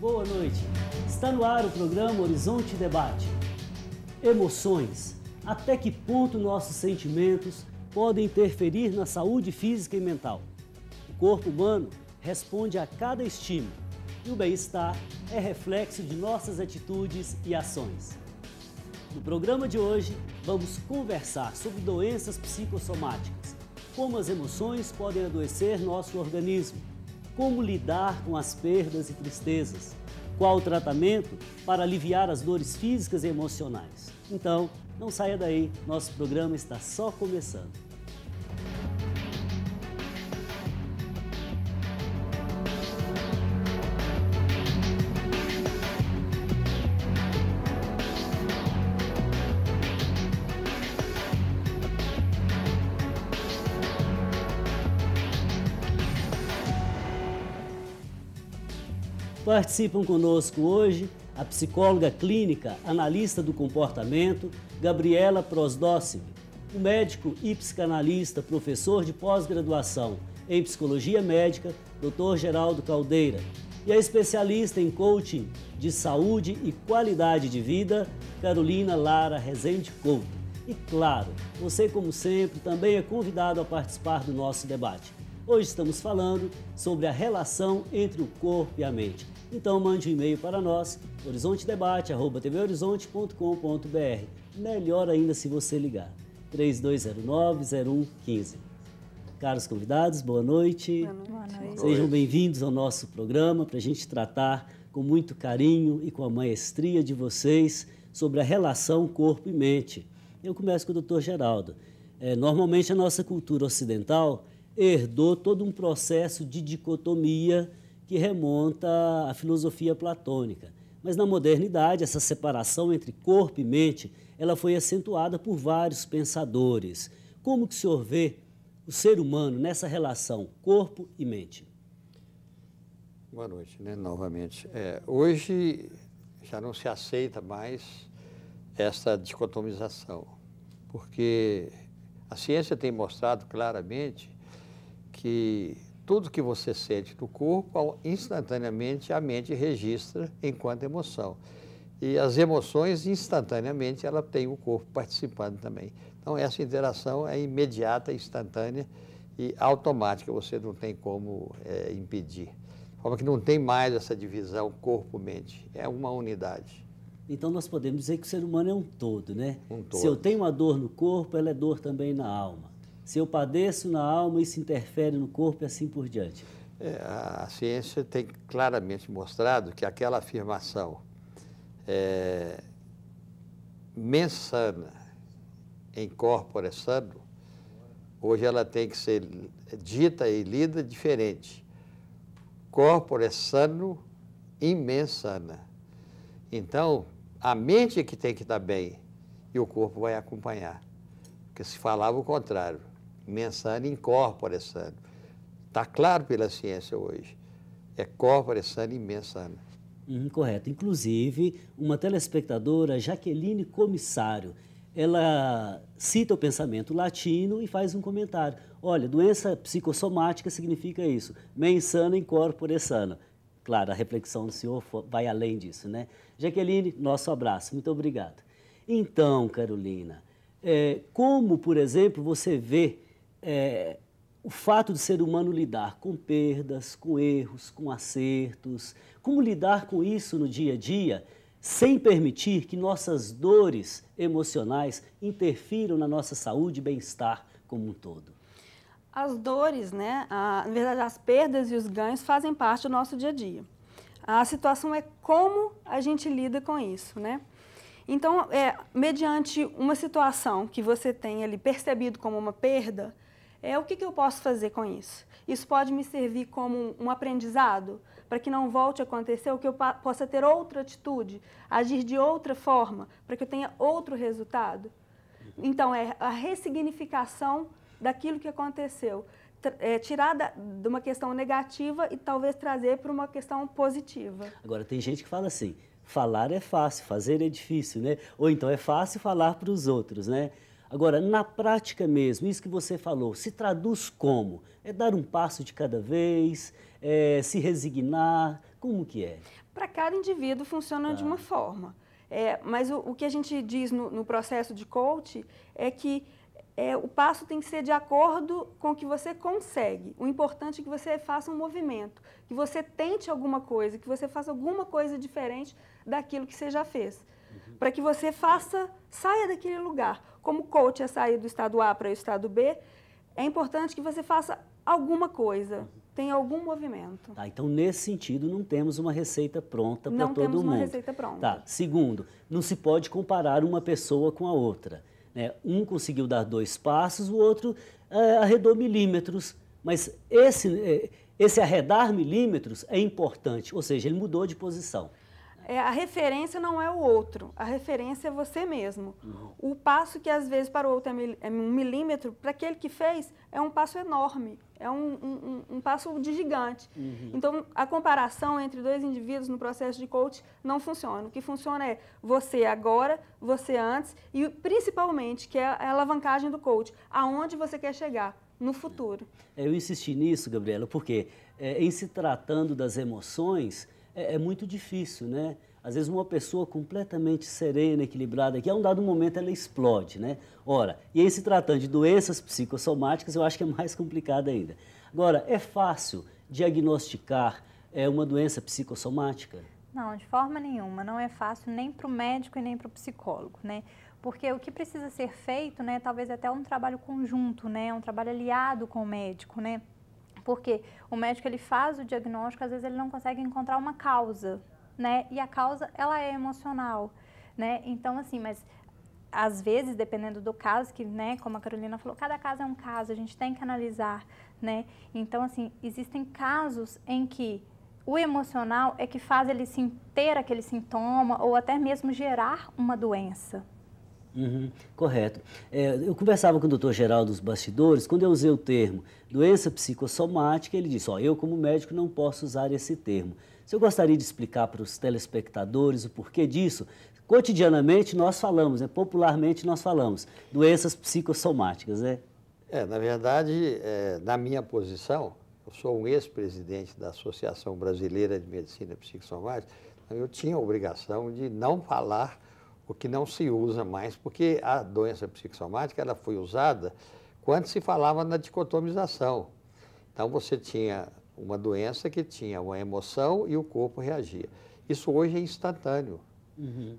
Boa noite. Está no ar o programa Horizonte Debate. Emoções. Até que ponto nossos sentimentos podem interferir na saúde física e mental? O corpo humano responde a cada estímulo e o bem-estar é reflexo de nossas atitudes e ações. No programa de hoje, vamos conversar sobre doenças psicossomáticas, como as emoções podem adoecer nosso organismo, como lidar com as perdas e tristezas, qual o tratamento para aliviar as dores físicas e emocionais. Então, não saia daí, nosso programa está só começando. Participam conosco hoje a psicóloga clínica, analista do comportamento, Gabriela Prosdócili, o médico e psicanalista, professor de pós-graduação em psicologia médica, Dr. Geraldo Caldeira, e a especialista em coaching de saúde e qualidade de vida, Carolina Lara Rezende Couto. E claro, você, como sempre, também é convidado a participar do nosso debate. Hoje estamos falando sobre a relação entre o corpo e a mente. Então mande um e-mail para nós, horizontedebate@tvhorizonte.com.br. Melhor ainda se você ligar, 3209-0115. Caros convidados, boa noite. Boa noite. Sejam bem-vindos ao nosso programa para a gente tratar com muito carinho e com a maestria de vocês sobre a relação corpo e mente. Eu começo com o Dr. Geraldo. Normalmente a nossa cultura ocidental herdou todo um processo de dicotomia que remonta à filosofia platônica. Mas na modernidade, essa separação entre corpo e mente, ela foi acentuada por vários pensadores. Como que o senhor vê o ser humano nessa relação corpo e mente? Boa noite, novamente. Hoje já não se aceita mais essa dicotomização, porque a ciência tem mostrado claramente que tudo que você sente no corpo, instantaneamente a mente registra enquanto emoção. E as emoções, instantaneamente, ela tem o corpo participando também. Então, essa interação é imediata, instantânea e automática, você não tem como impedir. De forma que não tem mais essa divisão corpo-mente, é uma unidade. Então, nós podemos dizer que o ser humano é um todo, né? Um todo. Se eu tenho uma dor no corpo, ela é dor também na alma. Se eu padeço na alma, isso interfere no corpo e assim por diante. A ciência tem claramente mostrado que aquela afirmação mens sana in corpore sano, hoje ela tem que ser dita e lida diferente. Corpore sano in mens sana. Então, a mente é que tem que estar bem e o corpo vai acompanhar. Porque se falava o contrário. Mens sana in corpore sano. Está claro pela ciência hoje. É corpore sano in mens sana. Correto. Inclusive, uma telespectadora, Jaqueline Comissário, ela cita o pensamento latino e faz um comentário. Olha, doença psicossomática significa isso. Mens sana in corpore sano. Claro, a reflexão do senhor vai além disso, né? Jaqueline, nosso abraço. Muito obrigado. Então, Carolina, como, por exemplo, você vê o fato do ser humano lidar com perdas, com erros, com acertos, como lidar com isso no dia a dia, sem permitir que nossas dores emocionais interfiram na nossa saúde e bem-estar como um todo? As dores, na verdade, as perdas e os ganhos fazem parte do nosso dia a dia. A situação é como a gente lida com isso, né? Então, mediante uma situação que você tem ali percebido como uma perda, o que eu posso fazer com isso? Isso pode me servir como um aprendizado para que não volte a acontecer, ou que eu possa ter outra atitude, agir de outra forma, para que eu tenha outro resultado? Então, é a ressignificação daquilo que aconteceu, tirar de uma questão negativa e talvez trazer para uma questão positiva. Agora, tem gente que fala assim, falar é fácil, fazer é difícil, né? Ou então é fácil falar para os outros, né? Agora, na prática mesmo, isso que você falou, se traduz como? É dar um passo de cada vez, se resignar, como que é? Para cada indivíduo funciona de uma forma. Mas o que a gente diz no processo de coach é que o passo tem que ser de acordo com o que você consegue. O importante é que você faça um movimento, que você tente alguma coisa, que você faça alguma coisa diferente daquilo que você já fez. Para que você saia daquele lugar. Como coach é sair do estado A para o estado B, é importante que você faça alguma coisa, tenha algum movimento. Tá, então, nesse sentido, não temos uma receita pronta para todo mundo. Não temos uma receita pronta. Tá. Segundo, não se pode comparar uma pessoa com a outra. Né? Um conseguiu dar 2 passos, o outro arredou milímetros. Mas esse arredar milímetros é importante, ou seja, ele mudou de posição. A referência não é o outro, a referência é você mesmo. O passo que às vezes para o outro é 1 milímetro, para aquele que fez é um passo enorme, é um passo de gigante. Então, a comparação entre 2 indivíduos no processo de coach não funciona. O que funciona é você agora, você antes e principalmente, que é a alavancagem do coach, aonde você quer chegar no futuro. Eu insisti nisso, Gabriela, porque em se tratando das emoções, é muito difícil, né? Às vezes uma pessoa completamente serena, equilibrada, que a um dado momento ela explode, né? Ora, e em se tratando de doenças psicossomáticas, eu acho que é mais complicado ainda. Agora, é fácil diagnosticar uma doença psicossomática? Não, de forma nenhuma. Não é fácil nem para o médico e nem para o psicólogo, né? Porque o que precisa ser feito, né? Talvez até um trabalho conjunto, né? Um trabalho aliado com o médico, né? Porque o médico ele faz o diagnóstico, às vezes ele não consegue encontrar uma causa, né? E a causa, ela é emocional, né? Então, assim, mas às vezes, dependendo do caso, que, né, como a Carolina falou, cada caso é um caso, a gente tem que analisar, né? Então, assim, existem casos em que o emocional é que faz ele ter aquele sintoma ou até mesmo gerar uma doença. Correto. Eu conversava com o Dr. Geraldo dos bastidores, quando eu usei o termo doença psicossomática, ele disse, eu como médico não posso usar esse termo. Se eu gostaria de explicar para os telespectadores o porquê disso, cotidianamente nós falamos, popularmente nós falamos, doenças psicossomáticas, né? Na verdade, na minha posição, eu sou um ex-presidente da Associação Brasileira de Medicina Psicossomática, então eu tinha a obrigação de não falar o que não se usa mais, porque a doença psicossomática ela foi usada quando se falava na dicotomização. Então, você tinha uma doença que tinha uma emoção e o corpo reagia. Isso hoje é instantâneo,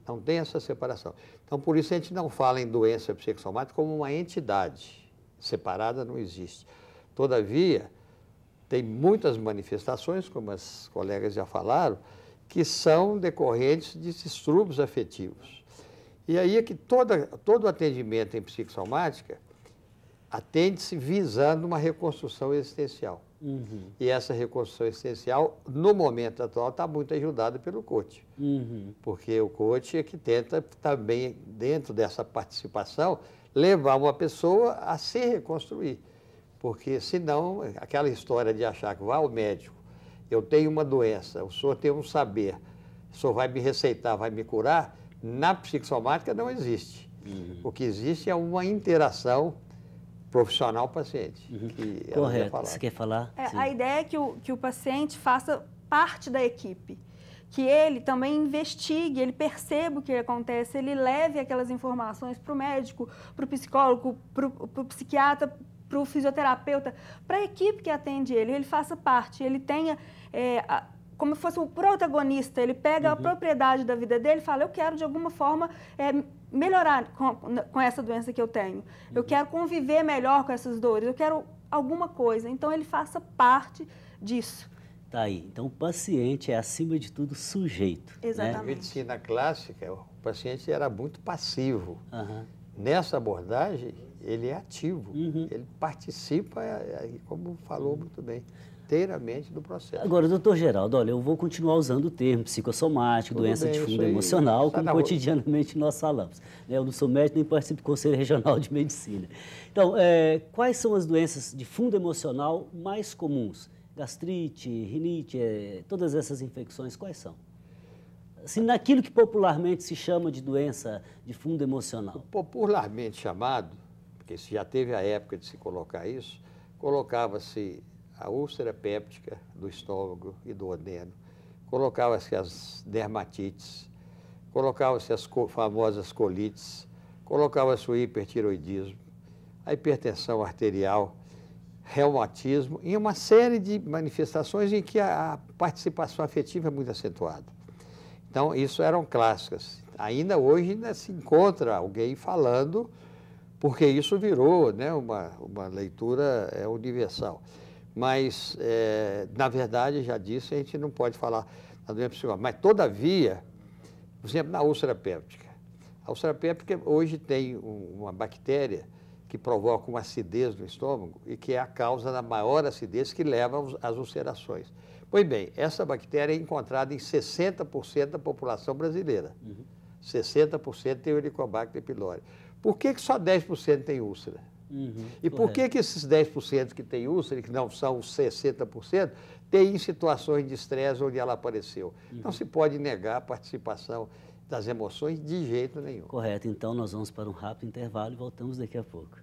não tem essa separação. Então, por isso a gente não fala em doença psicossomática como uma entidade separada, não existe. Todavia, tem muitas manifestações, como as colegas já falaram, que são decorrentes de distúrbios afetivos. E aí é que todo atendimento em psicossomática atende-se visando uma reconstrução existencial. E essa reconstrução existencial, no momento atual, está muito ajudada pelo coach. Porque o coach é que tenta também, dentro dessa participação, levar uma pessoa a se reconstruir. Porque senão, aquela história de achar que vai ao médico, eu tenho uma doença, o senhor tem um saber, o senhor vai me receitar, vai me curar, na psicossomática não existe. O que existe é uma interação profissional-paciente. Correto. Você quer falar? A ideia é que o paciente faça parte da equipe, que ele também investigue, ele perceba o que acontece, ele leve aquelas informações para o médico, para o psicólogo, para o psiquiatra, para o fisioterapeuta, para a equipe que atende ele faça parte, ele tenha... como se fosse o protagonista, ele pega a propriedade da vida dele e fala, eu quero de alguma forma melhorar com essa doença que eu tenho, eu quero conviver melhor com essas dores, eu quero alguma coisa, então ele faça parte disso. Tá aí, então o paciente é acima de tudo sujeito. Exatamente. Na medicina clássica, o paciente era muito passivo. Nessa abordagem, ele é ativo, ele participa, como falou muito bem, inteiramente do processo. Agora, doutor Geraldo, olha, eu vou continuar usando o termo psicossomático, doença de fundo emocional, como cotidianamente nós falamos. Eu não sou médico nem participo do Conselho Regional de Medicina. Então, quais são as doenças de fundo emocional mais comuns? Gastrite, rinite, todas essas infecções, quais são? Assim, naquilo que popularmente se chama de doença de fundo emocional. O popularmente chamado porque se já teve a época de se colocar isso, colocava-se a úlcera péptica do estômago e do duodeno, colocava-se as dermatites, colocava-se as famosas colites, colocava-se o hipertiroidismo, a hipertensão arterial, reumatismo e uma série de manifestações em que a participação afetiva é muito acentuada. Então, isso eram clássicas. Ainda hoje ainda se encontra alguém falando, porque isso virou, né, uma leitura universal. Mas, na verdade, já disse, a gente não pode falar da doença psicossomática. Mas, todavia, por exemplo, na úlcera péptica. A úlcera péptica hoje tem uma bactéria que provoca uma acidez no estômago e que é a causa da maior acidez que leva às ulcerações. Pois bem, essa bactéria é encontrada em 60% da população brasileira. 60% tem o Helicobacter pylori. Por que só 10% tem úlcera? E por que esses 10% que tem úlcera, que não são os 60%, tem em situações de estresse onde ela apareceu? Não se pode negar a participação das emoções de jeito nenhum. Correto. Então, nós vamos para um rápido intervalo e voltamos daqui a pouco.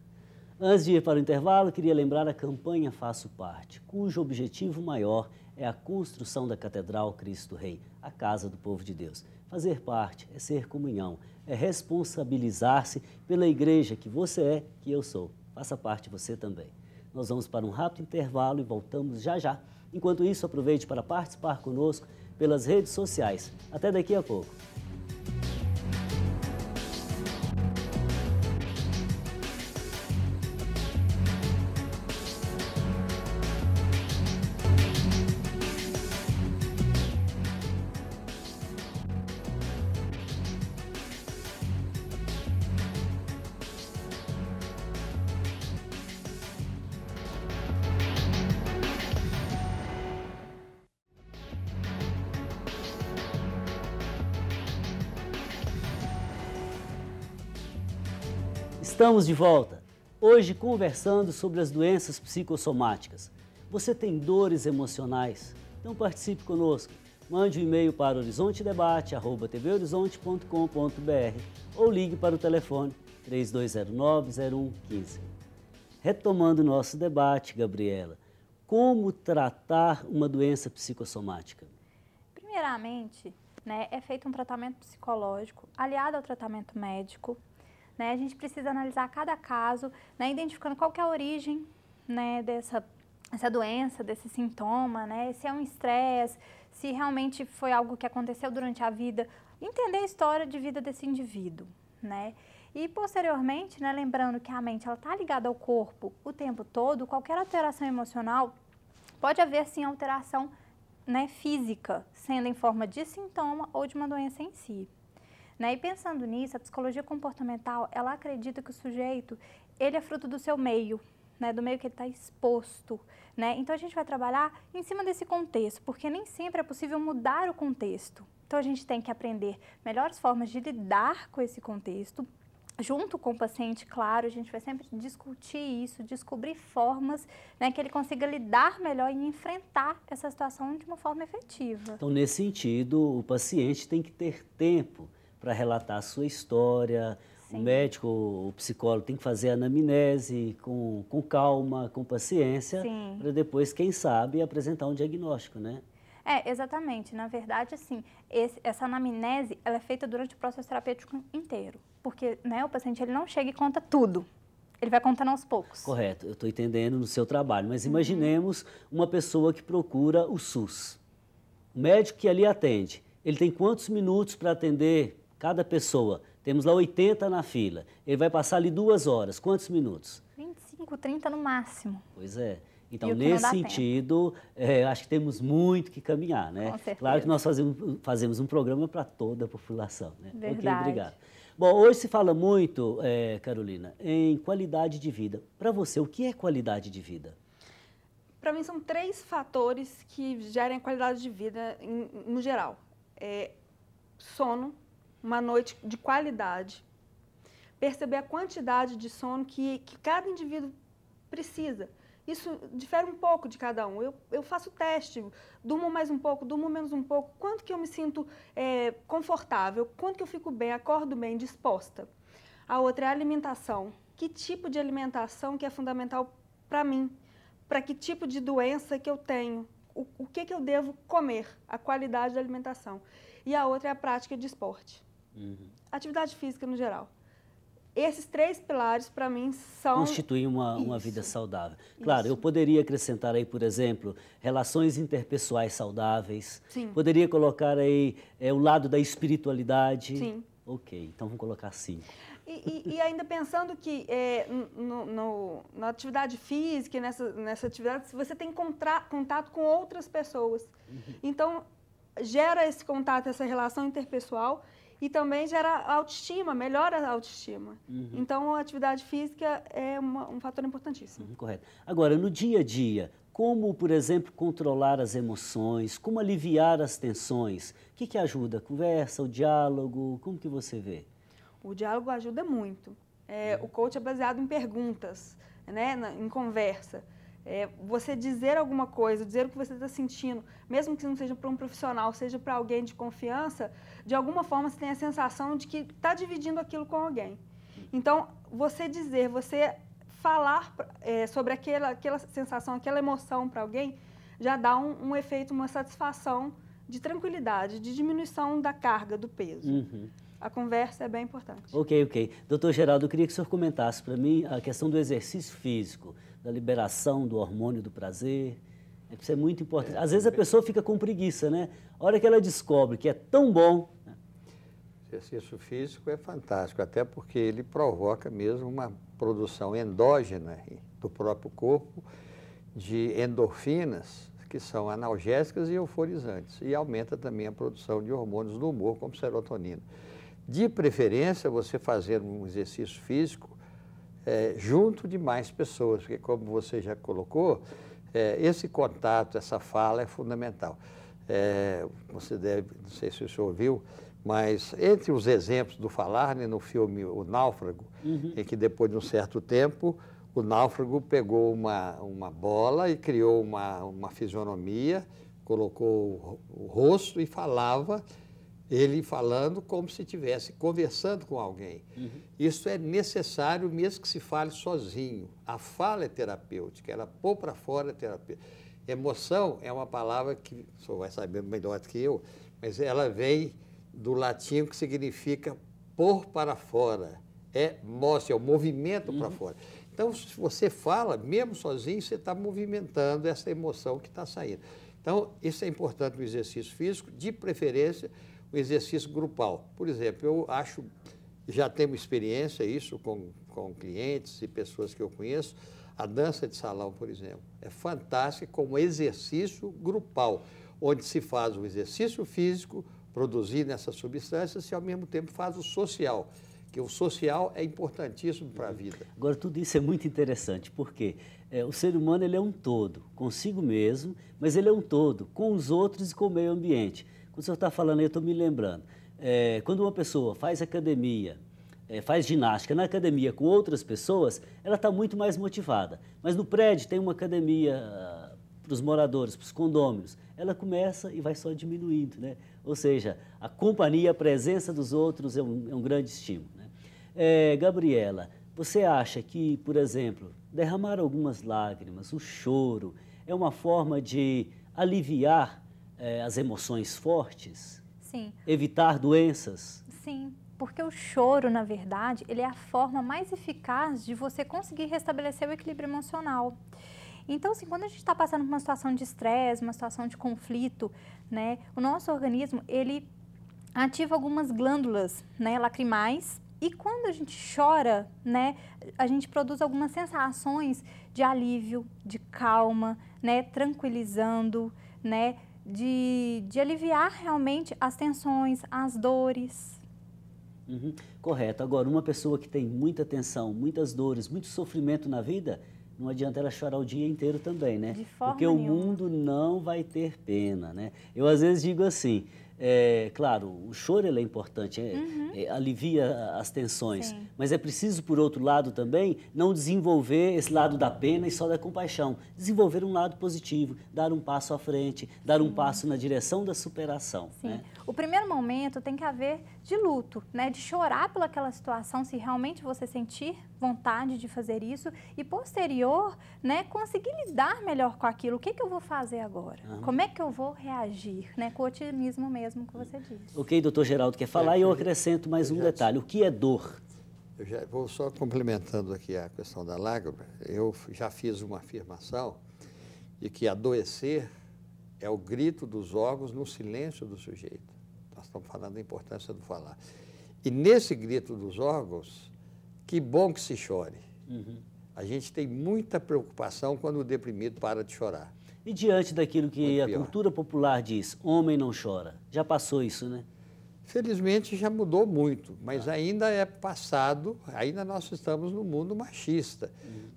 Antes de ir para o intervalo, queria lembrar a campanha Faço Parte, cujo objetivo maior é a construção da Catedral Cristo Rei, a casa do povo de Deus. Fazer parte é ser comunhão, é responsabilizar-se pela igreja que você é, que eu sou. Faça parte você também. Nós vamos para um rápido intervalo e voltamos já já. Enquanto isso, aproveite para participar conosco pelas redes sociais. Até daqui a pouco. Estamos de volta, hoje conversando sobre as doenças psicossomáticas. Você tem dores emocionais? Então participe conosco. Mande um e-mail para horizontedebate@tvhorizonte.com.br ou ligue para o telefone 3209-0115. Retomando o nosso debate, Gabriela, como tratar uma doença psicossomática? Primeiramente, né, é feito um tratamento psicológico aliado ao tratamento médico. A gente precisa analisar cada caso, né, identificando qual que é a origem, né, dessa doença, desse sintoma, né, se é um estresse, se realmente foi algo que aconteceu durante a vida, entender a história de vida desse indivíduo, né. E posteriormente, né, lembrando que a mente está ligada ao corpo o tempo todo, qualquer alteração emocional, pode haver sim alteração, né, física, sendo em forma de sintoma ou de uma doença em si. E pensando nisso, a psicologia comportamental, ela acredita que o sujeito, ele é fruto do seu meio, né, do meio que ele está exposto, né? Então, a gente vai trabalhar em cima desse contexto, porque nem sempre é possível mudar o contexto. Então, a gente tem que aprender melhores formas de lidar com esse contexto, junto com o paciente, claro, a gente vai sempre discutir isso, descobrir formas, né, que ele consiga lidar melhor e enfrentar essa situação de uma forma efetiva. Então, nesse sentido, o paciente tem que ter tempo para relatar a sua história. Sim. O médico, o psicólogo tem que fazer a anamnese com calma, com paciência, para depois, quem sabe, apresentar um diagnóstico, né? Exatamente. Na verdade, assim, essa anamnese ela é feita durante o processo terapêutico inteiro, porque, né, o paciente ele não chega e conta tudo. Ele vai contando aos poucos. Correto, eu estou entendendo no seu trabalho, mas imaginemos uma pessoa que procura o SUS. O médico que ali atende, ele tem quantos minutos para atender cada pessoa? Temos lá 80 na fila. Ele vai passar ali 2 horas. Quantos minutos? 25, 30 no máximo. Pois é. Então, nesse sentido, acho que temos muito que caminhar, né? Com certeza. Claro que nós fazemos um programa para toda a população, né? Verdade. Ok, obrigado. Bom, hoje se fala muito, Carolina, em qualidade de vida. Para você, o que é qualidade de vida? Para mim, são 3 fatores que gerem qualidade de vida no geral. Sono, uma noite de qualidade, perceber a quantidade de sono que cada indivíduo precisa. Isso difere um pouco de cada um. Eu faço teste, durmo mais um pouco, durmo menos um pouco, quanto que eu me sinto confortável, quanto que eu fico bem, acordo bem, disposta. A outra é a alimentação, que tipo de alimentação que é fundamental para mim, para que tipo de doença que eu tenho, o que eu devo comer, a qualidade da alimentação. E a outra é a prática de esporte. Atividade física no geral. Esses 3 pilares, para mim, são... Constituem uma vida saudável. Claro, eu poderia acrescentar aí, por exemplo, relações interpessoais saudáveis. Sim. Poderia colocar aí o lado da espiritualidade. Sim. Ok, então vamos colocar 5. E ainda pensando que na atividade física, nessa atividade, você tem contato com outras pessoas. Então, gera esse contato, essa relação interpessoal e também gera autoestima, melhora a autoestima. Então, a atividade física é um fator importantíssimo. Correto. Agora, no dia a dia, como, por exemplo, controlar as emoções, como aliviar as tensões? O que ajuda? A conversa, o diálogo? Como que você vê? O diálogo ajuda muito. O coach é baseado em perguntas, né, em conversa. Você dizer alguma coisa, dizer o que você está sentindo, mesmo que não seja para um profissional, seja para alguém de confiança, de alguma forma você tem a sensação de que está dividindo aquilo com alguém. Então, você falar sobre aquela sensação, aquela emoção para alguém, já dá um efeito, uma satisfação de tranquilidade, de diminuição da carga, do peso. A conversa é bem importante. Ok. Doutor Geraldo, eu queria que o senhor comentasse para mim a questão do exercício físico, da liberação do hormônio do prazer. Isso é muito importante. Às vezes a pessoa fica com preguiça, né? A hora que ela descobre que é tão bom... O exercício físico é fantástico, até porque ele provoca mesmo uma produção endógena do próprio corpo de endorfinas, que são analgésicas e euforizantes, e aumenta também a produção de hormônios do humor, como serotonina. De preferência, você fazer um exercício físico junto de mais pessoas, porque, como você já colocou, esse contato, essa fala é fundamental. Você deve, não sei se o senhor ouviu, mas entre os exemplos do falar, né, no filme O Náufrago, em que depois de um certo tempo, o náufrago pegou uma bola e criou uma fisionomia, colocou o rosto e falava, ele falando como se estivesse conversando com alguém. Isso é necessário mesmo que se fale sozinho. A fala é terapêutica, ela pôr para fora é terapêutica. Emoção é uma palavra que o senhor vai saber melhor do que eu, mas ela vem do latim que significa pôr para fora. É o movimento para fora. Então, se você fala, mesmo sozinho, você está movimentando essa emoção que está saindo. Então, isso é importante no exercício físico, de preferência, o exercício grupal. Por exemplo, eu acho, já tenho experiência isso com clientes e pessoas que eu conheço, a dança de salão, por exemplo, é fantástica como exercício grupal, onde se faz o exercício físico, produzindo essas substâncias, e ao mesmo tempo faz o social, que o social é importantíssimo para a vida. Agora, tudo isso é muito interessante, porque o ser humano ele é um todo, consigo mesmo, mas ele é um todo, com os outros e com o meio ambiente. Quando o senhor está falando aí, eu estou me lembrando, quando uma pessoa faz academia, faz ginástica na academia com outras pessoas, ela está muito mais motivada. Mas no prédio tem uma academia para os moradores, para os condôminos, ela começa e vai só diminuindo, né? Ou seja, a companhia, a presença dos outros é um grande estímulo, né? Gabriela, você acha que, por exemplo, derramar algumas lágrimas, o choro, é uma forma de aliviar as emoções fortes? Sim. Evitar doenças? Sim, porque o choro, na verdade, ele é a forma mais eficaz de você conseguir restabelecer o equilíbrio emocional. Então, assim, quando a gente está passando por uma situação de estresse, uma situação de conflito, né, o nosso organismo, ele ativa algumas glândulas, né, lacrimais, e quando a gente chora, né, a gente produz algumas sensações de alívio, de calma, né, tranquilizando, né, de aliviar realmente as tensões, as dores. Correto. Agora, uma pessoa que tem muita tensão, muitas dores, muito sofrimento na vida, não adianta ela chorar o dia inteiro também, né? De forma Porque nenhuma. O mundo não vai ter pena, né? Eu às vezes digo assim, Claro, o choro ele é importante, alivia as tensões, Sim. mas é preciso, por outro lado também, não desenvolver esse lado da pena e só da compaixão. Desenvolver um lado positivo, dar um passo à frente, dar um passo na direção da superação. Sim. Né? O primeiro momento tem que haver de luto, né? De chorar pelaquela situação, se realmente você sentir vontade de fazer isso, e posterior, né, conseguir lidar melhor com aquilo. O que eu vou fazer agora? Como é que eu vou reagir? Né? Com o otimismo mesmo que você disse. Ok, doutor Geraldo quer falar e eu acrescento mais um detalhe. O que é dor? Eu já vou só complementando aqui a questão da lágrima. Eu já fiz uma afirmação de que adoecer é o grito dos órgãos no silêncio do sujeito. Nós estamos falando da importância do falar. E nesse grito dos órgãos, que bom que se chore. A gente tem muita preocupação quando o deprimido para de chorar. E diante daquilo que Muito a pior. cultura popular diz, homem não chora. Já passou isso, né? Felizmente já mudou muito, mas ainda é passado, ainda nós estamos no mundo machista.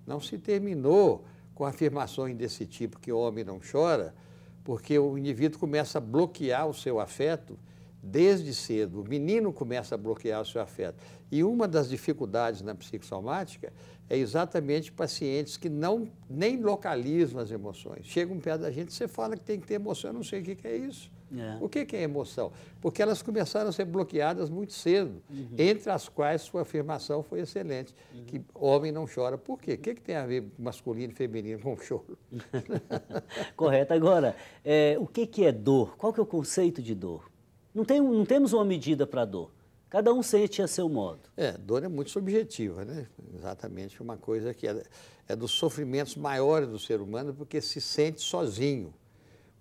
Não se terminou com afirmações desse tipo, que o homem não chora, porque o indivíduo começa a bloquear o seu afeto desde cedo. O menino começa a bloquear o seu afeto. E uma das dificuldades na psicossomática é exatamente pacientes que nem localizam as emoções. Chegam perto da gente, você fala que tem que ter emoção, eu não sei o que é isso. O que é emoção? Porque elas começaram a ser bloqueadas muito cedo, entre as quais sua afirmação foi excelente, que homem não chora. Por quê? O que tem a ver masculino e feminino com choro? Correto. Agora, o que é dor? Qual que é o conceito de dor? Não temos uma medida para dor. Cada um sente a seu modo. Dor é muito subjetiva, né? Exatamente uma coisa que é dos sofrimentos maiores do ser humano, porque se sente sozinho.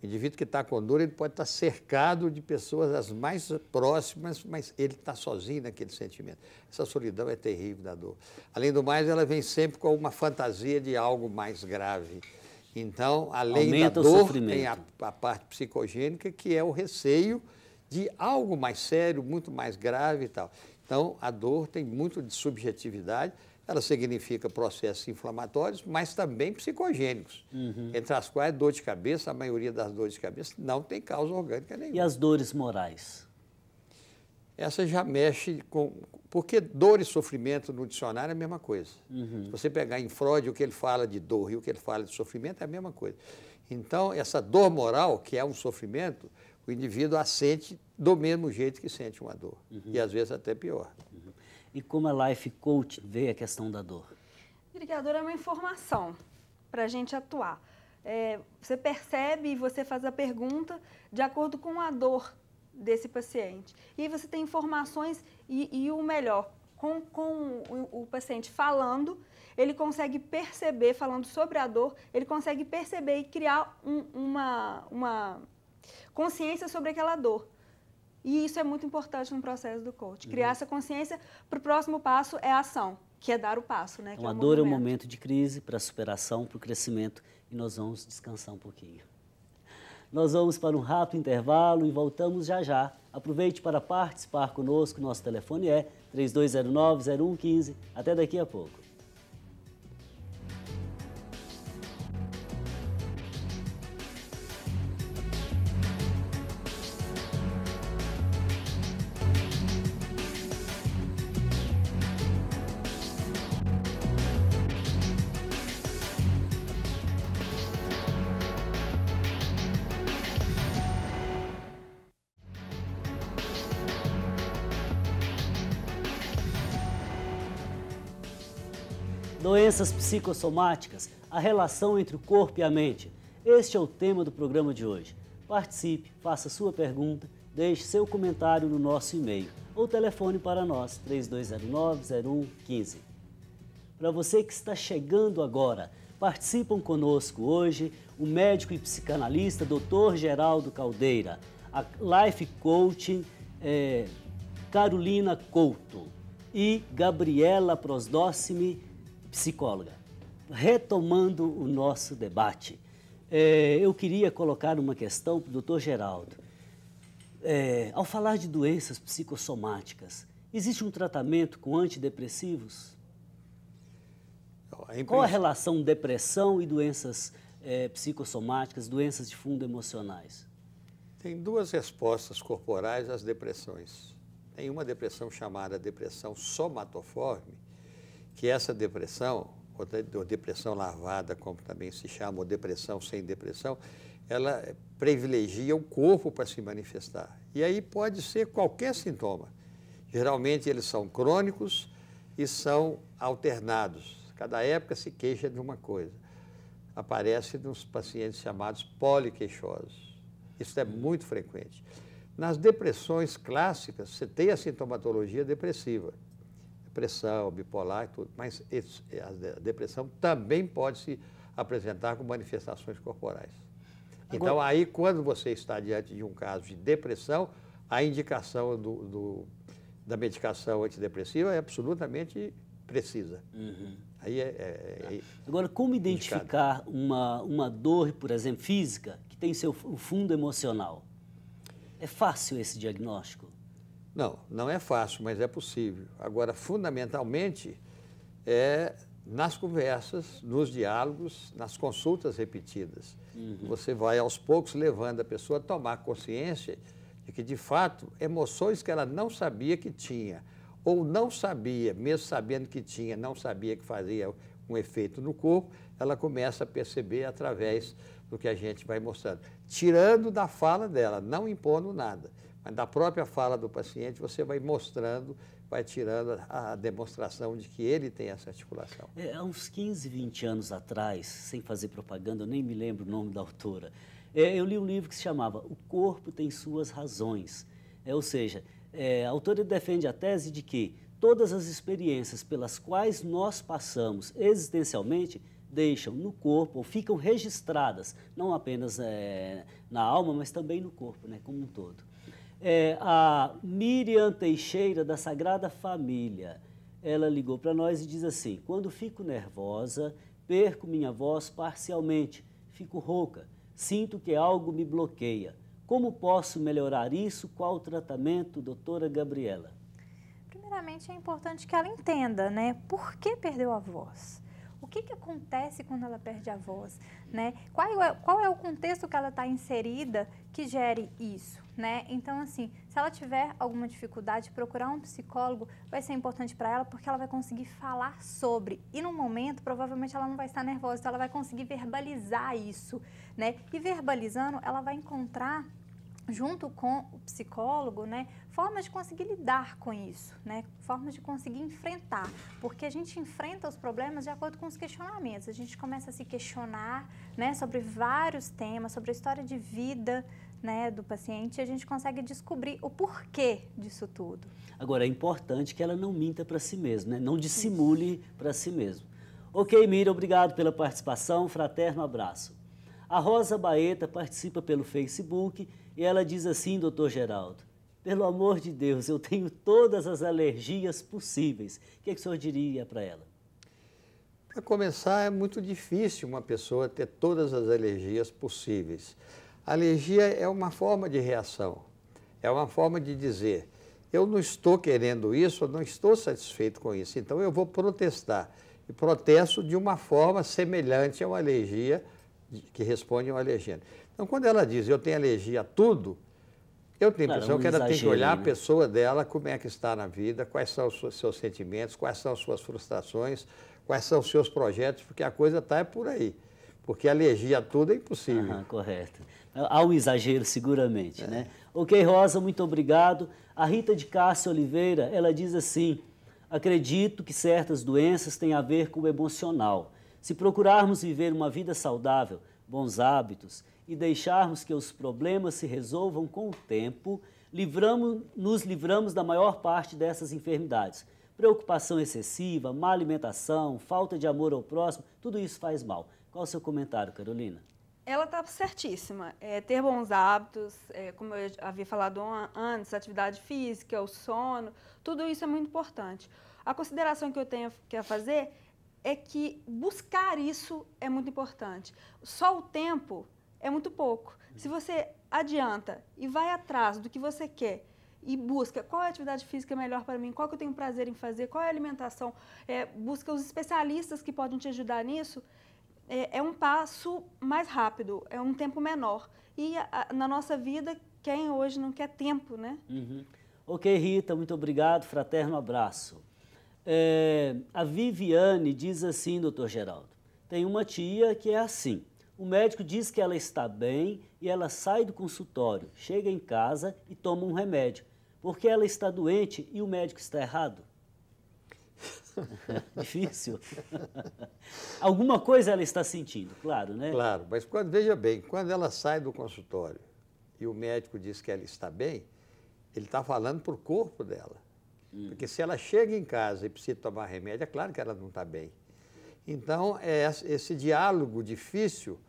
O indivíduo que está com dor, ele pode estar cercado de pessoas as mais próximas, mas ele está sozinho naquele sentimento. Essa solidão é terrível da dor. Além do mais, ela vem sempre com uma fantasia de algo mais grave. Então, além Aumenta da o dor, sofrimento. tem a parte psicogênica, que é o receio de algo mais sério, muito mais grave e tal. Então, a dor tem muito de subjetividade, ela significa processos inflamatórios, mas também psicogênicos, entre as quais dor de cabeça, a maioria das dores de cabeça não tem causa orgânica nenhuma. E as dores morais? Essa já mexe com... Porque dor e sofrimento no dicionário é a mesma coisa. Se você pegar em Freud o que ele fala de dor e o que ele fala de sofrimento é a mesma coisa. Então, essa dor moral, que é um sofrimento, o indivíduo a sente do mesmo jeito que sente uma dor. E às vezes até pior. E como a Life Coach vê a questão da dor? A dor é uma informação para a gente atuar. Você percebe e você faz a pergunta de acordo com a dor desse paciente. E aí você tem informações e o melhor, com o paciente falando, ele consegue perceber, falando sobre a dor, ele consegue perceber e criar uma consciência sobre aquela dor. E isso é muito importante no processo do coach. Criar essa consciência para o próximo passo é a ação, que é dar o passo. Né? Então, a dor é um momento de crise para a superação, para o crescimento, e nós vamos descansar um pouquinho. Nós vamos para um rápido intervalo e voltamos já já. Aproveite para participar conosco, nosso telefone é 3209-0115. Até daqui a pouco. Doenças psicossomáticas, a relação entre o corpo e a mente. Este é o tema do programa de hoje. Participe, faça sua pergunta, deixe seu comentário no nosso e-mail ou telefone para nós, 3209-0115. Para você que está chegando agora, participam conosco hoje o médico e psicanalista Dr. Geraldo Caldeira, a Life Coaching Carolina Couto e Gabriela Prosdócime, psicóloga. Retomando o nosso debate, eu queria colocar uma questão para o Dr. Geraldo. Ao falar de doenças psicossomáticas, existe um tratamento com antidepressivos? Qual a relação depressão e doenças psicossomáticas, doenças de fundo emocionais? Tem duas respostas corporais às depressões. Tem uma depressão chamada depressão somatoforme, que essa depressão, ou depressão larvada, como também se chama, ou depressão sem depressão, ela privilegia o corpo para se manifestar. E aí pode ser qualquer sintoma. Geralmente eles são crônicos e são alternados. Cada época se queixa de uma coisa. Aparece nos pacientes chamados poliqueixosos. Isso é muito frequente. Nas depressões clássicas, você tem a sintomatologia depressiva. Depressão, bipolar e tudo. Mas a depressão também pode se apresentar com manifestações corporais. Então, aí, quando você está diante de um caso de depressão, a indicação da medicação antidepressiva é absolutamente precisa. Uhum. Aí Agora, como identificar uma dor, por exemplo, física, que tem o fundo emocional? É fácil esse diagnóstico? Não, não é fácil, mas é possível. Agora, fundamentalmente, é nas conversas, nos diálogos, nas consultas repetidas. Uhum. Você vai, aos poucos, levando a pessoa a tomar consciência de que, de fato, emoções que ela não sabia que tinha, ou não sabia, mesmo sabendo que tinha, não sabia que fazia um efeito no corpo, ela começa a perceber através do que a gente vai mostrando. Tirando da fala dela, não impondo nada, mas da própria fala do paciente, você vai mostrando, vai tirando a demonstração de que ele tem essa articulação. Há uns 15, 20 anos atrás, sem fazer propaganda, eu nem me lembro o nome da autora, eu li um livro que se chamava O Corpo Tem Suas Razões. Ou seja, a autora defende a tese de que todas as experiências pelas quais nós passamos existencialmente deixam no corpo, ou ficam registradas, não apenas na alma, mas também no corpo, né, como um todo. A Miriam Teixeira, da Sagrada Família, ela ligou para nós e diz assim: quando fico nervosa, perco minha voz parcialmente, fico rouca, sinto que algo me bloqueia. Como posso melhorar isso? Qual o tratamento, doutora Gabriela? Primeiramente, é importante que ela entenda, né, por que perdeu a voz. O que acontece quando ela perde a voz? Né? Qual é o contexto que ela está inserida que gere isso? Né? Então, assim, se ela tiver alguma dificuldade, procurar um psicólogo vai ser importante para ela, porque ela vai conseguir falar sobre. E no momento, provavelmente, ela não vai estar nervosa, então ela vai conseguir verbalizar isso. Né? E verbalizando, ela vai encontrar, junto com o psicólogo, né, formas de conseguir lidar com isso, né, formas de conseguir enfrentar, porque a gente enfrenta os problemas de acordo com os questionamentos, a gente começa a se questionar, né, sobre vários temas, sobre a história de vida, né, do paciente, e a gente consegue descobrir o porquê disso tudo. Agora, é importante que ela não minta para si mesma, né, não dissimule para si mesmo. Ok, Miriam, obrigado pela participação, fraterno abraço. A Rosa Baeta participa pelo Facebook e ela diz assim, doutor Geraldo: pelo amor de Deus, eu tenho todas as alergias possíveis. O que o senhor diria para ela? Para começar, é muito difícil uma pessoa ter todas as alergias possíveis. A alergia é uma forma de reação, é uma forma de dizer: eu não estou querendo isso, eu não estou satisfeito com isso, então eu vou protestar. E protesto de uma forma semelhante a uma alergia, que responde a um alergeno. Então, quando ela diz, eu tenho alergia a tudo, eu tenho a impressão que ela tem que olhar a pessoa dela, como é que está na vida, quais são os seus sentimentos, quais são as suas frustrações, quais são os seus projetos, porque a coisa está por aí. Porque alergia a tudo é impossível. Correto. Há um exagero, seguramente, né? Ok, Rosa, muito obrigado. A Rita de Cássia Oliveira, ela diz assim: acredito que certas doenças têm a ver com o emocional. Se procurarmos viver uma vida saudável, bons hábitos e deixarmos que os problemas se resolvam com o tempo, nos livramos da maior parte dessas enfermidades. Preocupação excessiva, má alimentação, falta de amor ao próximo, tudo isso faz mal. Qual o seu comentário, Carolina? Ela está certíssima. Ter bons hábitos, como eu havia falado antes, atividade física, o sono, tudo isso é muito importante. A consideração que eu tenho que fazer é que buscar isso é muito importante. Só o tempo é muito pouco. Se você adianta e vai atrás do que você quer e busca qual é a atividade física melhor para mim, qual que eu tenho prazer em fazer, qual é a alimentação, busca os especialistas que podem te ajudar nisso, é um passo mais rápido, é um tempo menor. E na nossa vida, quem hoje não quer tempo, né? Uhum. Ok, Rita, muito obrigado, fraterno abraço. A Viviane diz assim, doutor Geraldo, tem uma tia que é assim, o médico diz que ela está bem e ela sai do consultório, chega em casa e toma um remédio, porque ela está doente e o médico está errado. Difícil. Alguma coisa ela está sentindo, claro, né? Claro, mas veja bem, quando ela sai do consultório e o médico diz que ela está bem, ele está falando para o corpo dela. Porque se ela chega em casa e precisa tomar remédio, é claro que ela não está bem. Então, é esse diálogo difícil,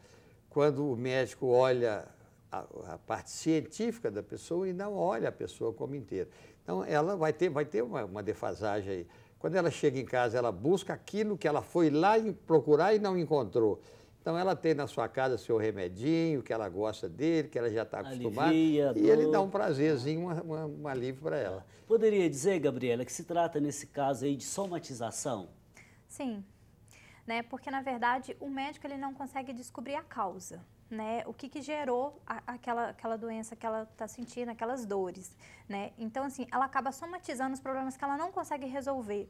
quando o médico olha a parte científica da pessoa e não olha a pessoa como inteira. Então, ela vai ter uma defasagem aí. Quando ela chega em casa, ela busca aquilo que ela foi lá procurar e não encontrou. Então, ela tem na sua casa seu remedinho, que ela gosta dele, que ela já está acostumada. Alivia, e ele dá um prazerzinho, um alívio para ela. Poderia dizer, Gabriela, que se trata, nesse caso aí, de somatização? Sim, né? Porque, na verdade, o médico ele não consegue descobrir a causa, né? O que gerou aquela doença que ela está sentindo, aquelas dores, né? Então, assim, ela acaba somatizando os problemas que ela não consegue resolver,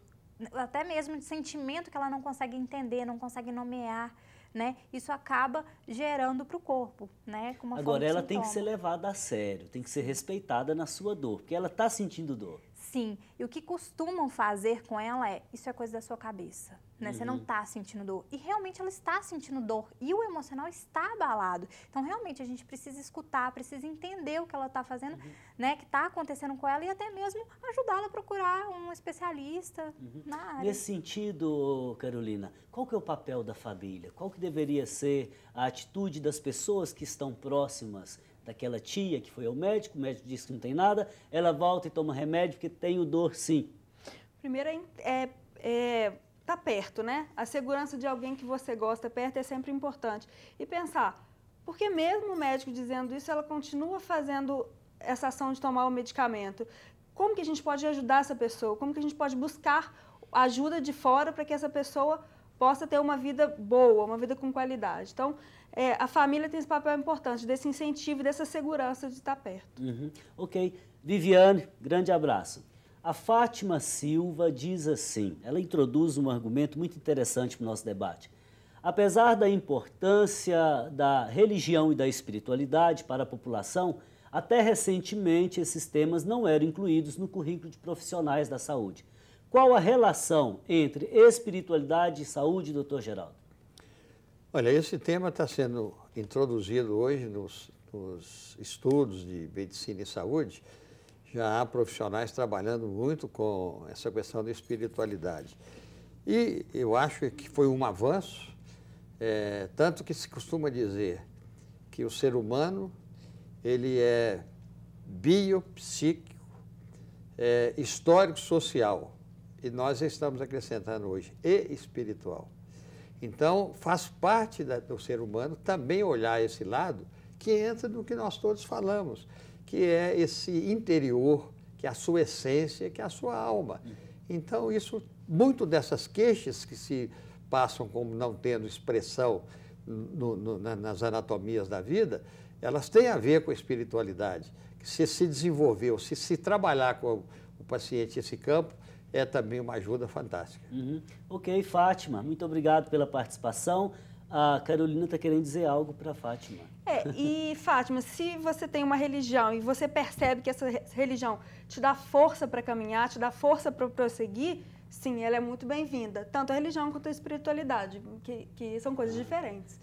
até mesmo de sentimento que ela não consegue entender, não consegue nomear, né? Isso acaba gerando para o corpo, né? Com uma Agora, ela tem que sintoma. ser levada a sério, tem que ser respeitada na sua dor, porque ela está sentindo dor. Sim, e o que costumam fazer com ela isso é coisa da sua cabeça, né? Você não está sentindo dor. E realmente ela está sentindo dor e o emocional está abalado. Então, realmente, a gente precisa escutar, precisa entender o que ela está fazendo, né? Que está acontecendo com ela e até mesmo ajudá-la a procurar um especialista na área. Nesse sentido, Carolina, qual que é o papel da família? Qual que deveria ser a atitude das pessoas que estão próximas daquela tia que foi ao médico, o médico disse que não tem nada, ela volta e toma remédio porque tem dor sim. Primeiro tá perto, né? A segurança de alguém que você gosta perto é sempre importante. E pensar, porque mesmo o médico dizendo isso, ela continua fazendo essa ação de tomar o medicamento. Como que a gente pode ajudar essa pessoa? Como que a gente pode buscar ajuda de fora para que essa pessoa possa ter uma vida boa, uma vida com qualidade? Então, a família tem esse papel importante, desse incentivo, dessa segurança de estar perto. Ok. Viviane, grande abraço. A Fátima Silva diz assim, ela introduz um argumento muito interessante para o nosso debate. Apesar da importância da religião e da espiritualidade para a população, até recentemente esses temas não eram incluídos no currículo de profissionais da saúde. Qual a relação entre espiritualidade e saúde, doutor Geraldo? Olha, esse tema está sendo introduzido hoje nos estudos de medicina e saúde. Já há profissionais trabalhando muito com essa questão da espiritualidade. E eu acho que foi um avanço, tanto que se costuma dizer que o ser humano ele é biopsíquico, histórico-social, e nós estamos acrescentando hoje, e espiritual. Então, faz parte do ser humano também olhar esse lado que entra no que nós todos falamos, que é esse interior, que é a sua essência, que é a sua alma. Então, muito dessas queixas que se passam como não tendo expressão nas anatomias da vida, elas têm a ver com a espiritualidade. Que se desenvolveu, se trabalhar com o paciente esse campo, é também uma ajuda fantástica. Ok, Fátima, muito obrigado pela participação. A Carolina está querendo dizer algo para a Fátima. E Fátima, se você tem uma religião e você percebe que essa religião te dá força para caminhar, te dá força para prosseguir, sim, ela é muito bem-vinda. Tanto a religião quanto a espiritualidade, que são coisas diferentes.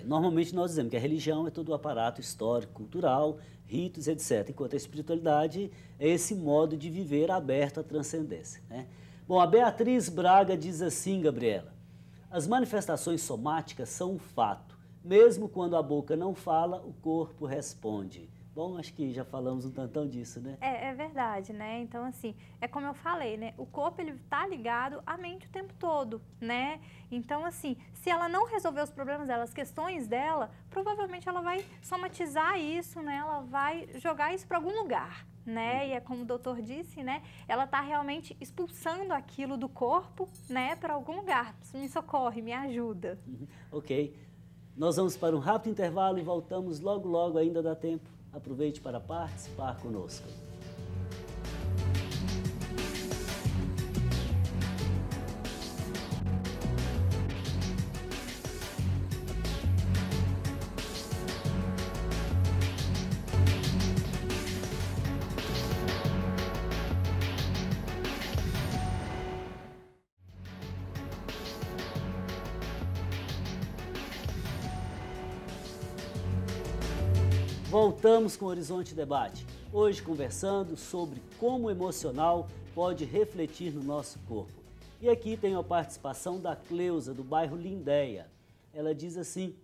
Normalmente nós dizemos que a religião é todo o aparato histórico, cultural, ritos, etc. Enquanto a espiritualidade é esse modo de viver aberto à transcendência, né? Bom, a Beatriz Braga diz assim, Gabriela, as manifestações somáticas são um fato. Mesmo quando a boca não fala, o corpo responde. Bom, acho que já falamos um tantão disso, né? É verdade, né? Então, assim, é como eu falei, né? O corpo, ele tá ligado à mente o tempo todo, né? Então, assim, se ela não resolver os problemas dela, as questões dela, provavelmente ela vai somatizar isso, né? Ela vai jogar isso para algum lugar, né? E é como o doutor disse, né? Ela tá realmente expulsando aquilo do corpo, né? Para algum lugar. Me socorre, me ajuda. Ok. Nós vamos para um rápido intervalo e voltamos logo, ainda dá tempo. Aproveite para participar conosco. Voltamos com o Horizonte Debate, hoje conversando sobre como o emocional pode refletir no nosso corpo. E aqui tem a participação da Cleusa, do bairro Lindéia. Ela diz assim: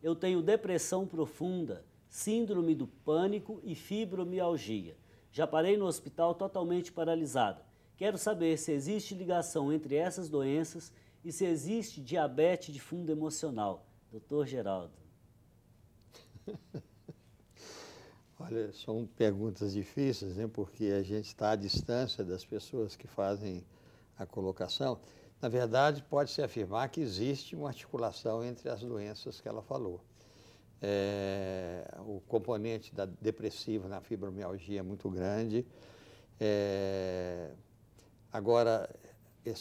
eu tenho depressão profunda, síndrome do pânico e fibromialgia. Já parei no hospital totalmente paralisada. Quero saber se existe ligação entre essas doenças e se existe diabetes de fundo emocional. Dr. Geraldo. Olha, são perguntas difíceis, né? Porque a gente está à distância das pessoas que fazem a colocação. Na verdade, pode-se afirmar que existe uma articulação entre as doenças que ela falou. O componente da depressiva na fibromialgia é muito grande. Agora,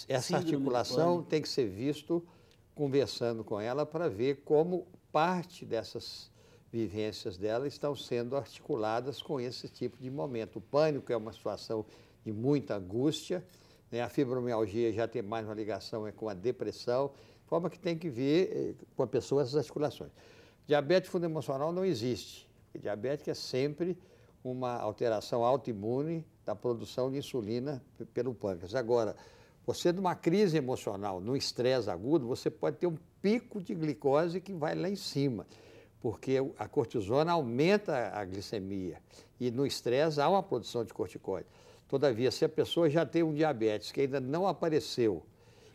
essa articulação tem que ser visto conversando com ela para ver como parte dessas vivências dela estão sendo articuladas com esse tipo de momento. O pânico é uma situação de muita angústia, né? A fibromialgia já tem mais uma ligação com a depressão, de forma que tem que ver com a pessoa essas articulações. Diabetes fundo emocional não existe. Diabetes é sempre uma alteração autoimune da produção de insulina pelo pâncreas. Agora, você numa crise emocional, num estresse agudo, você pode ter um pico de glicose que vai lá em cima, porque a cortisona aumenta a glicemia e no estresse há uma produção de corticoide. Todavia, se a pessoa já tem um diabetes que ainda não apareceu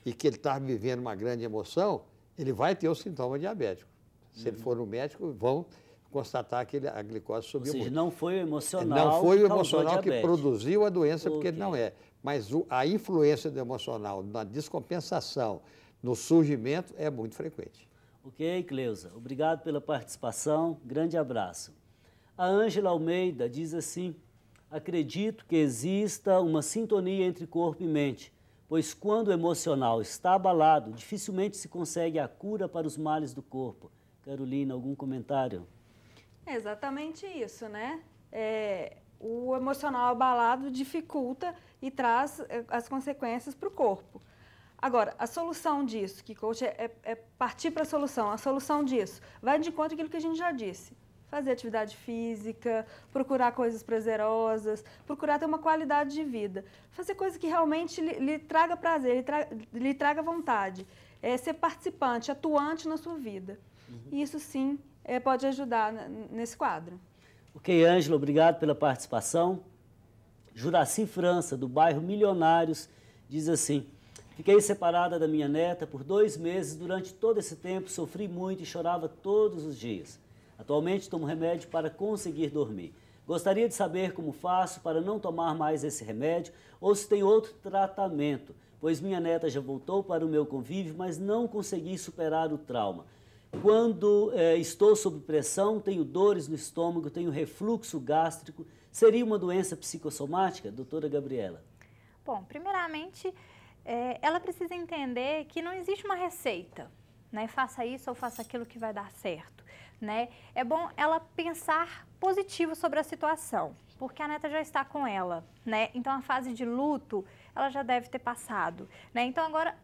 e que ele está vivendo uma grande emoção, ele vai ter o sintoma diabético. Se ele for no médico, vão constatar que a glicose subiu muito. Ou seja, não foi o emocional, não foi o emocional que produziu a doença, porque ele não é. Mas a influência do emocional na descompensação, no surgimento, é muito frequente. Ok, Cleusa. Obrigado pela participação. Grande abraço. A Ângela Almeida diz assim: acredito que exista uma sintonia entre corpo e mente, pois quando o emocional está abalado, dificilmente se consegue a cura para os males do corpo. Carolina, algum comentário? É exatamente isso, né? O emocional abalado dificulta e traz as consequências para o corpo. Agora, a solução disso, que coach é partir para a solução disso vai de encontro àquilo que a gente já disse. Fazer atividade física, procurar coisas prazerosas, procurar ter uma qualidade de vida. Fazer coisas que realmente lhe traga prazer, lhe traga vontade. Ser participante, atuante na sua vida. E isso sim pode ajudar nesse quadro. Ok, Ângela, obrigado pela participação. Juraci França, do bairro Milionários, diz assim: fiquei separada da minha neta por 2 meses. Durante todo esse tempo sofri muito e chorava todos os dias. Atualmente tomo remédio para conseguir dormir. Gostaria de saber como faço para não tomar mais esse remédio ou se tem outro tratamento, pois minha neta já voltou para o meu convívio, mas não consegui superar o trauma. Quando estou sob pressão, tenho dores no estômago, tenho refluxo gástrico. Seria uma doença psicossomática, doutora Gabriela? Bom, primeiramente, ela precisa entender que não existe uma receita, né? Faça isso ou faça aquilo que vai dar certo, né? É bom ela pensar positivo sobre a situação, porque a neta já está com ela, né? Então, a fase de luto, ela já deve ter passado, né? Então, agora,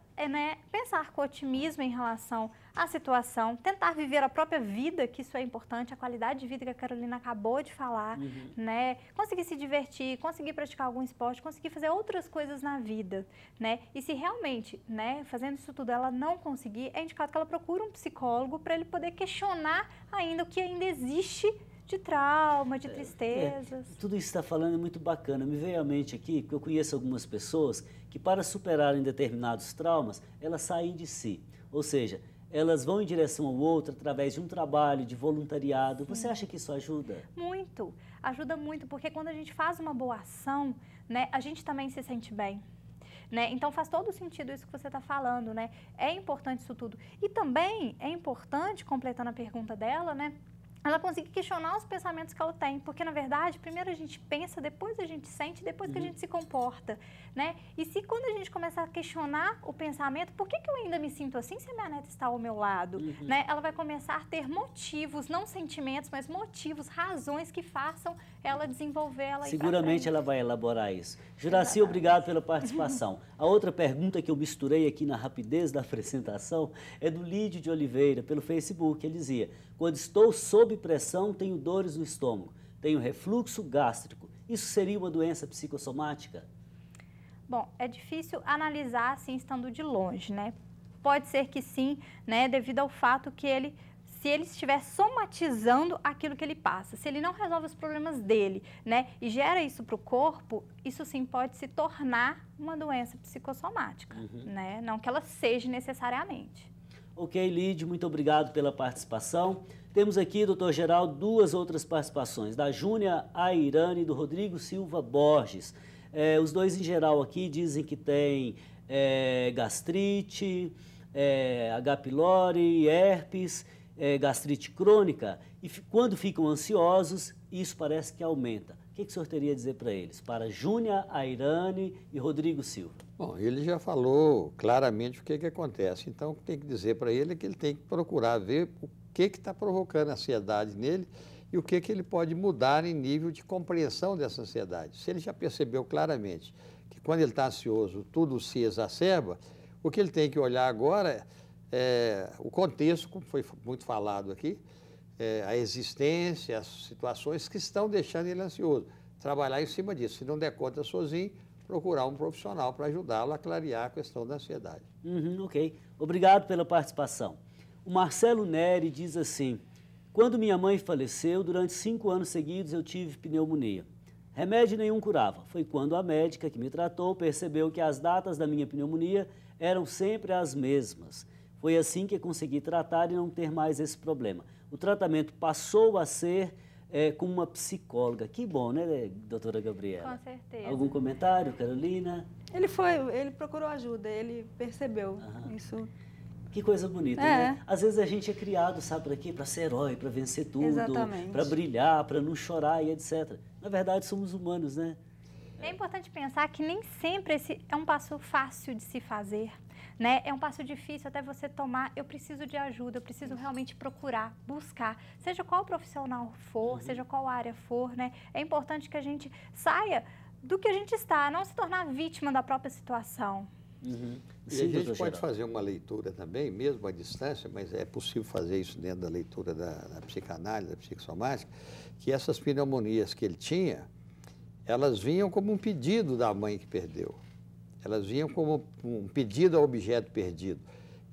pensar com otimismo em relação à situação, tentar viver a própria vida, que isso é importante, a qualidade de vida que a Carolina acabou de falar, né? Conseguir se divertir, conseguir praticar algum esporte, conseguir fazer outras coisas na vida, né? E se realmente, né, fazendo isso tudo, ela não conseguir, é indicado que ela procure um psicólogo para ele poder questionar ainda o que ainda existe de trauma, de tristezas. Tudo isso que está falando é muito bacana. Me veio à mente aqui que eu conheço algumas pessoas que, para superarem determinados traumas, elas saem de si. Ou seja, elas vão em direção ao outro através de um trabalho, de voluntariado. Você acha que isso ajuda? Muito. Ajuda muito, porque quando a gente faz uma boa ação, né, a gente também se sente bem. Né? Então faz todo sentido isso que você está falando, né? É importante isso tudo. E também é importante, completando a pergunta dela, né, ela conseguir questionar os pensamentos que ela tem, porque, na verdade, primeiro a gente pensa, depois a gente sente, depois que a gente se comporta, né? E se quando a gente começa a questionar o pensamento, por que eu ainda me sinto assim se a minha neta está ao meu lado, né? Ela vai começar a ter motivos, não sentimentos, mas motivos, razões que façam ela desenvolver ela. Seguramente ela vai elaborar isso. Juraci, obrigado pela participação. A outra pergunta que eu misturei aqui na rapidez da apresentação é do Lídio de Oliveira, pelo Facebook. Ele dizia: quando estou sob pressão, tenho dores no estômago, tenho refluxo gástrico. Isso seria uma doença psicossomática? Bom, é difícil analisar assim estando de longe, né? Pode ser que sim, né? Devido ao fato que se ele estiver somatizando aquilo que ele passa, se ele não resolve os problemas dele, né? E gera isso para o corpo, isso sim pode se tornar uma doença psicossomática, né? Não que ela seja necessariamente. Ok, Lídio, muito obrigado pela participação. Temos aqui, doutor Geraldo, duas outras participações, da Júnia Airane e do Rodrigo Silva Borges. Os dois, em geral, aqui dizem que tem gastrite, H. pylori, herpes, gastrite crônica, e quando ficam ansiosos, isso parece que aumenta. O que o senhor teria a dizer para eles? Para Júnia Airane e Rodrigo Silva. Bom, ele já falou claramente o que acontece. Então, o que tem que dizer para ele é que ele tem que procurar ver o que está provocando ansiedade nele e o que ele pode mudar em nível de compreensão dessa ansiedade. Se ele já percebeu claramente que quando ele está ansioso tudo se exacerba, o que ele tem que olhar agora é o contexto, como foi muito falado aqui, a existência, as situações que estão deixando ele ansioso. Trabalhar em cima disso. Se não der conta sozinho, procurar um profissional para ajudá-lo a clarear a questão da ansiedade. Ok. Obrigado pela participação. O Marcelo Neri diz assim: quando minha mãe faleceu, durante 5 anos seguidos eu tive pneumonia. Remédio nenhum curava. Foi quando a médica que me tratou percebeu que as datas da minha pneumonia eram sempre as mesmas. Foi assim que consegui tratar e não ter mais esse problema. O tratamento passou a ser com uma psicóloga. Que bom, né, doutora Gabriela? Com certeza. Algum comentário, Carolina? Ele procurou ajuda, ele percebeu isso. Que coisa bonita, né? Às vezes a gente é criado, sabe, para quê? Para ser herói, para vencer tudo, para brilhar, para não chorar e etc. Na verdade, somos humanos, né? É importante pensar que nem sempre esse é um passo fácil de se fazer, né? É um passo difícil até você tomar. Eu preciso de ajuda, eu preciso realmente procurar, buscar, seja qual profissional for, seja qual área for, né? É importante que a gente saia do que a gente está, não se tornar vítima da própria situação. E a gente pode fazer uma leitura também, mesmo à distância, mas é possível fazer isso dentro da leitura da psicanálise, da psicossomática, que essas pneumonias que ele tinha, elas vinham como um pedido da mãe que perdeu. Elas vinham como um pedido ao objeto perdido.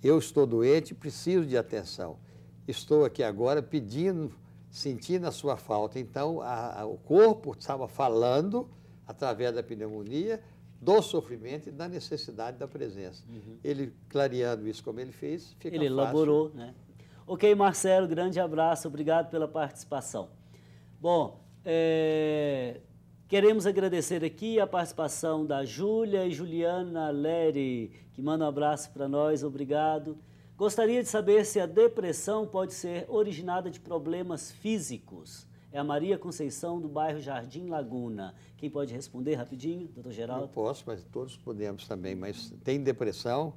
Eu estou doente, preciso de atenção. Estou aqui agora pedindo, sentindo a sua falta. Então, o corpo estava falando, através da pneumonia, do sofrimento e da necessidade da presença. Ele, clareando isso como ele fez, fica fácil. Ele elaborou, né? Ok, Marcelo, grande abraço, obrigado pela participação. Bom, queremos agradecer aqui a participação da Júlia e Juliana Leri, que mandam um abraço para nós, obrigado. Gostaria de saber se a depressão pode ser originada de problemas físicos. É a Maria Conceição, do bairro Jardim Laguna. Quem pode responder rapidinho, doutor Geraldo? Eu posso, mas todos podemos também. Mas tem depressão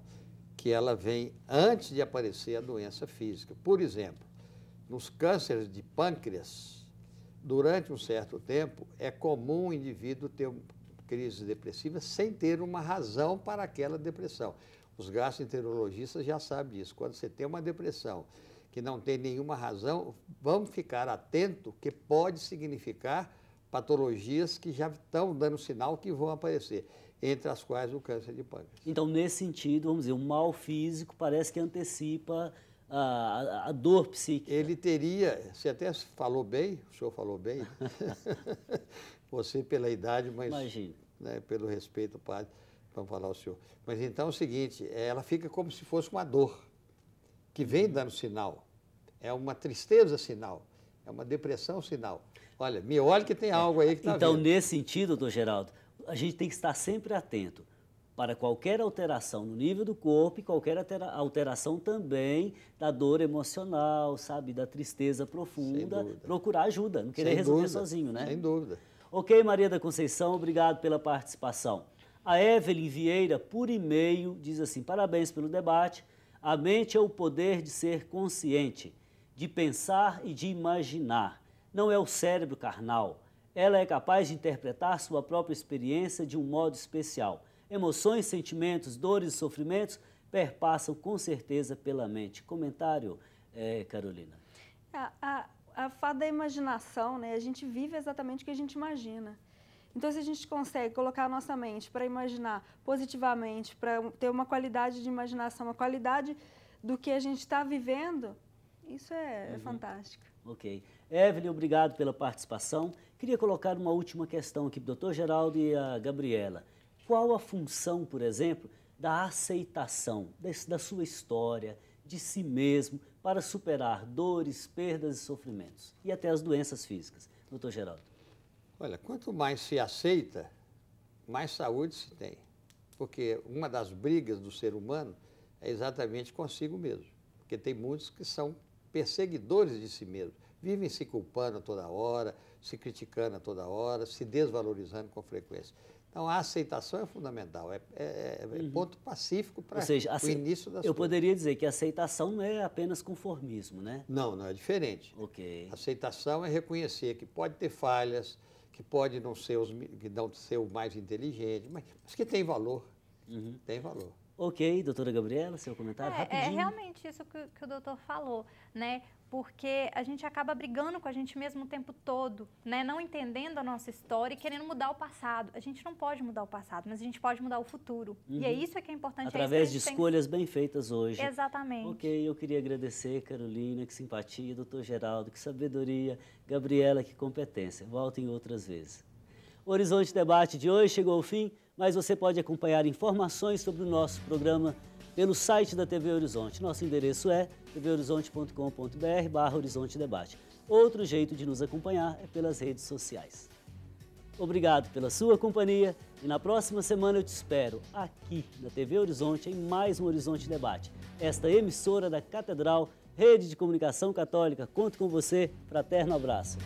que ela vem antes de aparecer a doença física. Por exemplo, nos cânceres de pâncreas, durante um certo tempo, é comum o indivíduo ter crises depressivas sem ter uma razão para aquela depressão. Os gastroenterologistas já sabem disso. Quando você tem uma depressão que não tem nenhuma razão, vamos ficar atento que pode significar patologias que já estão dando sinal que vão aparecer, entre as quais o câncer de pâncreas. Então, nesse sentido, vamos dizer, o mal físico parece que antecipa a dor psíquica. Ele teria, você até falou bem, o senhor falou bem, você pela idade, mas né, pelo respeito, padre, vamos falar o senhor. Mas então é o seguinte, ela fica como se fosse uma dor, que vem dando sinal. É uma tristeza sinal, é uma depressão sinal. Olha, me olhe que tem algo aí que está Então, vendo. nesse sentido, doutor Geraldo, a gente tem que estar sempre atento. para qualquer alteração no nível do corpo e qualquer alteração também da dor emocional, sabe, da tristeza profunda, procurar ajuda, não querer resolver sozinho, né? Sem dúvida. Ok, Maria da Conceição, obrigado pela participação. A Evelyn Vieira, por e-mail, diz assim: parabéns pelo debate. A mente é o poder de ser consciente, de pensar e de imaginar. Não é o cérebro carnal. Ela é capaz de interpretar sua própria experiência de um modo especial. Emoções, sentimentos, dores e sofrimentos perpassam com certeza pela mente. Comentário, Carolina. A fada da imaginação, né? A gente vive exatamente o que a gente imagina. Então, se a gente consegue colocar a nossa mente para imaginar positivamente, para ter uma qualidade de imaginação, uma qualidade do que a gente está vivendo, isso é fantástico. Ok. Evelyn, obrigado pela participação. Queria colocar uma última questão aqui para o Dr. Geraldo e a Gabriela. Qual a função, por exemplo, da aceitação da sua história, de si mesmo, para superar dores, perdas e sofrimentos e até as doenças físicas? Dr. Geraldo. Olha, quanto mais se aceita, mais saúde se tem. Porque uma das brigas do ser humano é exatamente consigo mesmo. Porque tem muitos que são perseguidores de si mesmo, vivem se culpando a toda hora, se criticando a toda hora, se desvalorizando com frequência. Então, a aceitação é fundamental, é ponto pacífico para o início das coisas. Eu poderia dizer que a aceitação não é apenas conformismo, né? Não, não é diferente. Ok. Aceitação é reconhecer que pode ter falhas, que pode não ser, o mais inteligente, mas que tem valor. Tem valor. Ok, doutora Gabriela, seu comentário rapidinho. É realmente isso que o doutor falou, né? Porque a gente acaba brigando com a gente mesmo o tempo todo, né? Não entendendo a nossa história e querendo mudar o passado. A gente não pode mudar o passado, mas a gente pode mudar o futuro. E é isso que é importante. Através de escolhas bem feitas hoje. Exatamente. Ok, eu queria agradecer, Carolina, que simpatia, doutor Geraldo, que sabedoria, Gabriela, que competência. Voltem outras vezes. O Horizonte Debate de hoje chegou ao fim, mas você pode acompanhar informações sobre o nosso programa pelo site da TV Horizonte. Nosso endereço é tvhorizonte.com.br/Horizonte Debate. Outro jeito de nos acompanhar é pelas redes sociais. Obrigado pela sua companhia e na próxima semana eu te espero aqui na TV Horizonte em mais um Horizonte Debate. Esta emissora da Catedral, Rede de Comunicação Católica. Conto com você. Fraterno abraço.